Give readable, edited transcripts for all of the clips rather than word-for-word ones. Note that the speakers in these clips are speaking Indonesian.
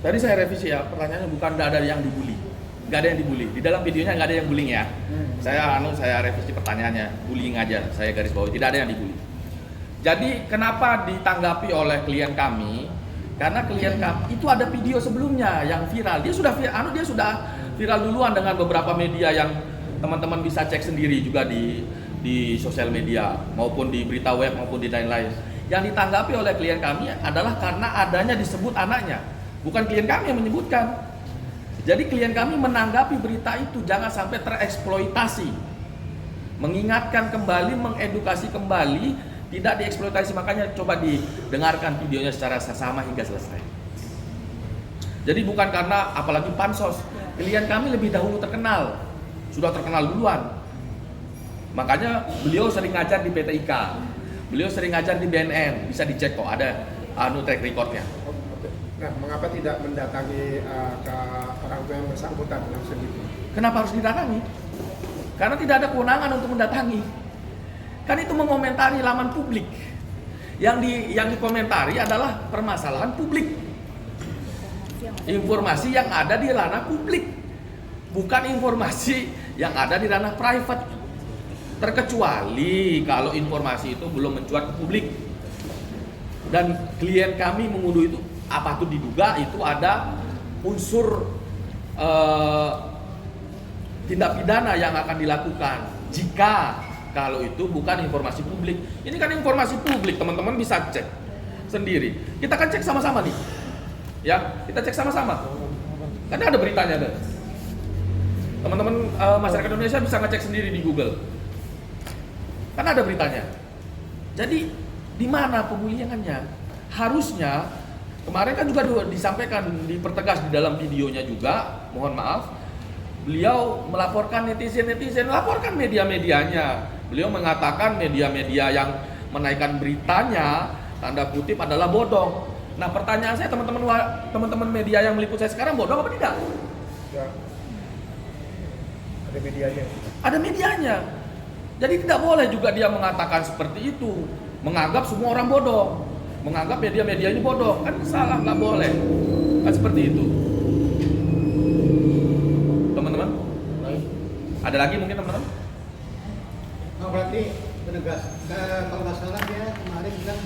Tadi saya revisi ya, pertanyaannya bukan nggak ada yang dibully. Nggak ada yang dibully. Di dalam videonya nggak ada yang bullying ya. Saya revisi pertanyaannya, bullying aja. Saya garis bawahi, tidak ada yang dibully. Jadi kenapa ditanggapi oleh klien kami? Karena klien kami itu ada video sebelumnya yang viral. Dia sudah viral duluan dengan beberapa media yang teman-teman bisa cek sendiri juga di sosial media maupun di berita web maupun di lain-lain. Yang ditanggapi oleh klien kami adalah karena adanya disebut anaknya. Bukan klien kami yang menyebutkan. Jadi klien kami menanggapi berita itu jangan sampai tereksploitasi. Mengingatkan kembali, mengedukasi kembali, tidak dieksploitasi. Makanya coba didengarkan videonya secara seksama hingga selesai. Jadi bukan karena apalagi pansos, klien kami lebih dahulu terkenal, sudah terkenal duluan. Makanya beliau sering ngajar di PT IKA, beliau sering ngajar di BNN, bisa dicek kok ada track recordnya. Nah, mengapa tidak mendatangi ke orang tua yang bersangkutan langsung gitu? Kenapa harus didatangi? Karena tidak ada kewenangan untuk mendatangi. Kan itu mengomentari laman publik. Yang dikomentari adalah permasalahan publik. Informasi yang ada di ranah publik, bukan informasi yang ada di ranah private. Terkecuali kalau informasi itu belum mencuat ke publik. Dan klien kami mengunduh itu, apa tuh diduga itu ada unsur tindak pidana yang akan dilakukan jika kalau itu bukan informasi publik. Ini kan informasi publik, teman-teman bisa cek sendiri. Kita kan cek sama-sama nih. Ya, kita cek sama-sama. Kan ada beritanya deh. Teman-teman masyarakat Indonesia bisa ngecek sendiri di Google. Kan ada beritanya. Jadi di mana pembuliannya? Harusnya kemarin kan juga disampaikan, dipertegas di dalam videonya juga, mohon maaf, beliau melaporkan netizen, laporkan media-medianya. Beliau mengatakan media-media yang menaikkan beritanya, tanda kutip, adalah bodong. Nah, pertanyaan saya, teman-teman media yang meliput saya sekarang bodong apa tidak? Ya. Ada medianya. Ada medianya. Jadi tidak boleh juga dia mengatakan seperti itu, menganggap semua orang bodoh, menganggap media-media ini bodoh. Kan salah, nggak boleh. Kan seperti itu. Teman-teman? Ada lagi mungkin teman-teman? Oh, berarti penegas. Kalau nggak salah dia kemarin bilang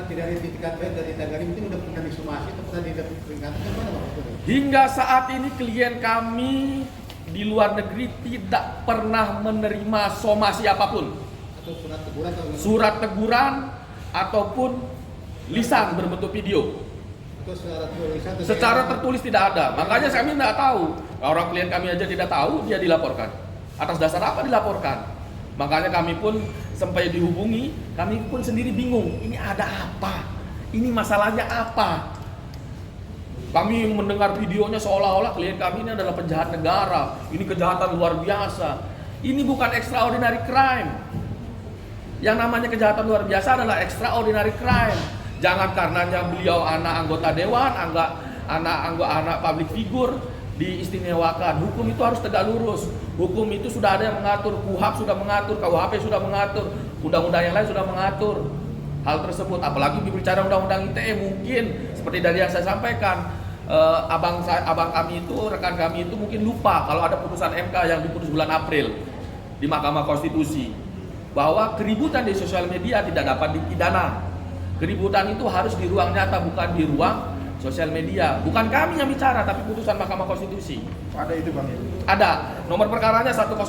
tidak ada itikat baik dari Tagari, mungkin udah pernah disomasi atau pernah diperingati, gimana Pak? Hingga saat ini klien kami di luar negeri tidak pernah menerima somasi apapun. Atau surat teguran atau Surat teguran ataupun lisan berbentuk video. atau secara tulisan? Secara tertulis tidak ada. Makanya kami tidak tahu. Orang klien kami aja tidak tahu, dia dilaporkan. Atas dasar apa dilaporkan? Makanya kami pun sampai dihubungi, kami pun sendiri bingung. Ini ada apa? Ini masalahnya apa? Kami mendengar videonya seolah-olah klien kami ini adalah penjahat negara. Ini kejahatan luar biasa. Ini bukan extraordinary crime. Yang namanya kejahatan luar biasa adalah extraordinary crime. Jangan karenanya beliau anak anggota dewan, anak public figure diistimewakan. Hukum itu harus tegak lurus. Hukum itu sudah ada yang mengatur, KUHP sudah mengatur, KUHP sudah mengatur, undang-undang yang lain sudah mengatur hal tersebut. Apalagi berbicara undang-undang ITE, mungkin seperti dari yang saya sampaikan, abang kami itu, rekan kami itu mungkin lupa kalau ada putusan MK yang diputus bulan April di Mahkamah Konstitusi bahwa keributan di sosial media tidak dapat dipidana. Keributan itu harus di ruang nyata, bukan di ruang sosial media. Bukan kami yang bicara, tapi putusan Mahkamah Konstitusi. Ada itu Bang? Ada. Nomor perkaranya 105,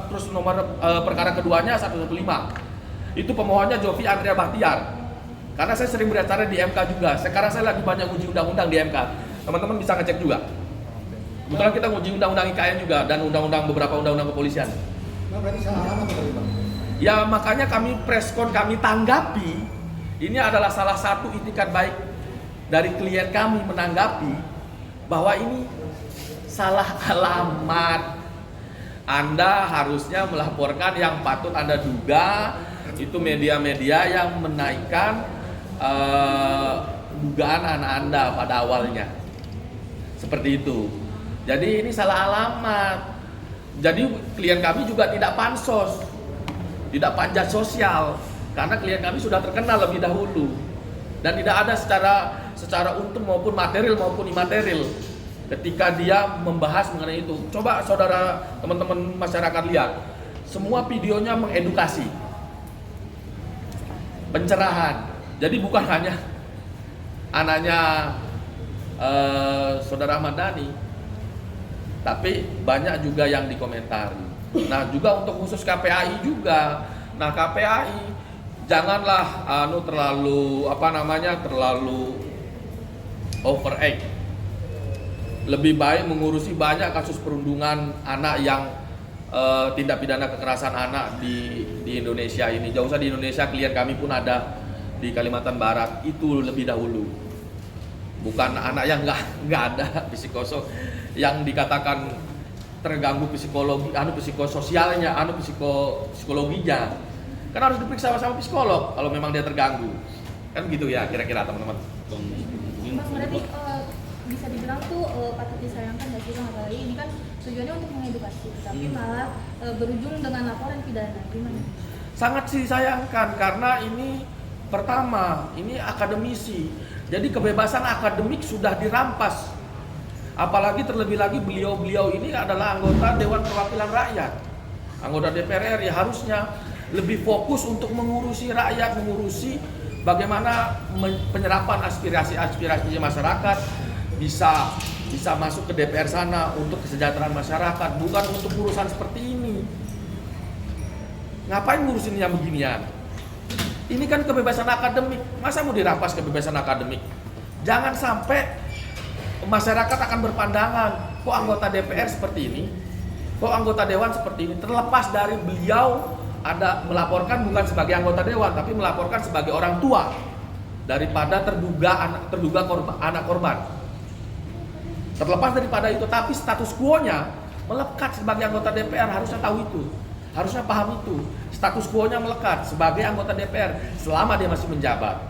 terus nomor perkara keduanya 115. Itu pemohonnya Jovi Andrea Bahtiar. Karena saya sering beracara di MK juga. Sekarang saya lagi banyak uji undang-undang di MK. Teman-teman bisa ngecek juga. Kebetulan kita nguji undang-undang IKN juga dan undang-undang beberapa undang-undang kepolisian. Nah, berarti salah alamat tadi Pak? Ya makanya kami preskon, kami tanggapi. Ini adalah salah satu itikat baik dari klien kami menanggapi bahwa ini salah alamat. Anda harusnya melaporkan yang patut Anda duga itu media-media yang menaikkan dugaan anak Anda pada awalnya. Seperti itu. Jadi ini salah alamat. Jadi klien kami juga tidak pansos, tidak panjat sosial, karena klien kami sudah terkenal lebih dahulu dan tidak ada secara untung maupun material maupun imaterial ketika dia membahas mengenai itu. Coba saudara teman-teman masyarakat lihat, semua videonya mengedukasi, pencerahan. Jadi bukan hanya anaknya saudara Ahmad Dhani, tapi banyak juga yang dikomentari. Nah juga untuk khusus KPAI juga. Nah KPAI janganlah terlalu terlalu overact. Lebih baik mengurusi banyak kasus perundungan anak yang tindak pidana kekerasan anak di Indonesia ini. Jauh usah di Indonesia, klien kami pun ada di Kalimantan Barat, itu lebih dahulu. Bukan anak yang nggak ada yang dikatakan terganggu psikologi, psikososialnya, psikologinya. Kan harus diperiksa sama psikolog kalau memang dia terganggu. Kan gitu ya kira-kira teman-teman. Mas, berarti bisa dibilang tuh patut disayangkan nggak sih Bang, apalagi ini kan tujuannya untuk mengedukasi, tapi malah berujung dengan laporan pidana, gimana? Sangat disayangkan karena ini pertama, ini akademisi, jadi kebebasan akademik sudah dirampas. Apalagi terlebih lagi beliau ini adalah anggota Dewan Perwakilan Rakyat, anggota DPR RI, harusnya lebih fokus untuk mengurusi rakyat, mengurusi bagaimana penyerapan aspirasi masyarakat bisa masuk ke DPR sana untuk kesejahteraan masyarakat, bukan untuk urusan seperti ini. Ngapain ngurusin yang beginian? Ini kan kebebasan akademik, masa mau dirampas kebebasan akademik? Jangan sampai masyarakat akan berpandangan, kok anggota DPR seperti ini, kok anggota Dewan seperti ini, terlepas dari beliau ada melaporkan bukan sebagai anggota Dewan, tapi melaporkan sebagai orang tua daripada terduga anak korban. Terlepas daripada itu, tapi status quo-nya melekat sebagai anggota DPR, harusnya tahu itu, harusnya paham itu. Status quo-nya melekat sebagai anggota DPR selama dia masih menjabat.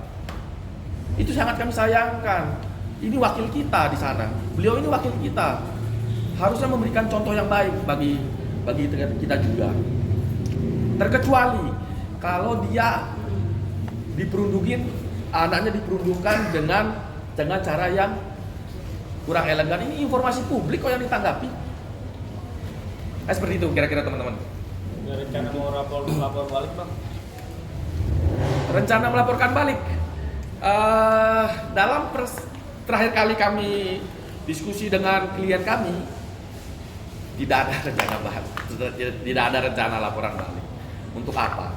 Itu sangat kami sayangkan. Ini wakil kita di sana. Beliau ini wakil kita. Harusnya memberikan contoh yang baik bagi kita juga. Terkecuali kalau dia diperundungin, anaknya diperundungkan dengan cara yang kurang elegan. Ini informasi publik kok yang ditanggapi. Seperti itu kira-kira teman-teman. Ada rencana mau lapor balik Bang? Rencana melaporkan balik. Terakhir kali kami diskusi dengan klien kami, tidak ada rencana balik, tidak ada rencana laporan balik. Untuk apa?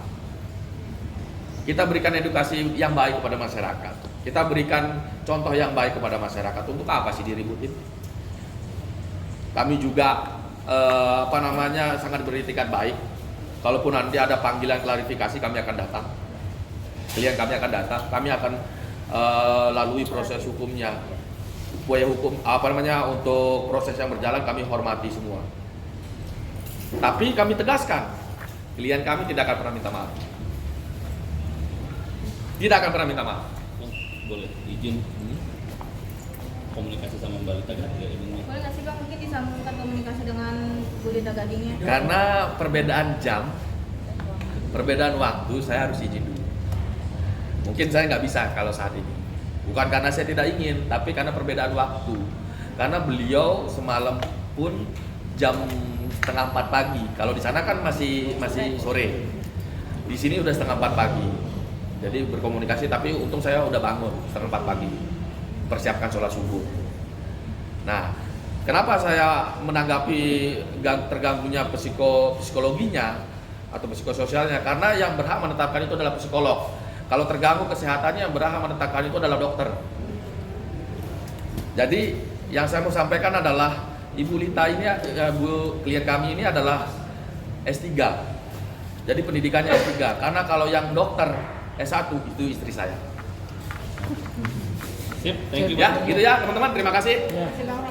Kita berikan edukasi yang baik kepada masyarakat. Kita berikan contoh yang baik kepada masyarakat. Untuk apa sih diributin? Kami juga sangat beritikat baik. Kalaupun nanti ada panggilan klarifikasi, kami akan datang. Klien kami akan datang. Kami akan lalui proses hukumnya. Upaya hukum untuk proses yang berjalan kami hormati semua. Tapi kami tegaskan, klien kami tidak akan pernah minta maaf. Tidak akan pernah minta maaf. Boleh izin komunikasi sama Mbak Lita Gading ini? Boleh nggak sih Bang, mungkin disambungkan komunikasi dengan Bu Lita Gadingnya? Karena perbedaan jam, perbedaan waktu, saya harus izin dulu. Mungkin saya nggak bisa kalau saat ini. Bukan karena saya tidak ingin, tapi karena perbedaan waktu. Karena beliau semalam pun jam 3:30 pagi. Kalau di sana kan masih sore. Di sini udah 3:30 pagi. Jadi berkomunikasi, tapi untung saya udah bangun 3:30 pagi. Persiapkan sholat subuh. Nah, kenapa saya menanggapi terganggunya psikologinya atau psikososialnya? Karena yang berhak menetapkan itu adalah psikolog. Kalau terganggu kesehatannya, yang berhak menetapkan itu adalah dokter. Jadi yang saya mau sampaikan adalah Ibu Lita ini, klien kami ini adalah S3. Jadi pendidikannya S3. Karena kalau yang dokter S1 itu istri saya. Sip, thank you. Ya, gitu ya teman-teman. Terima kasih. Terima kasih Bang.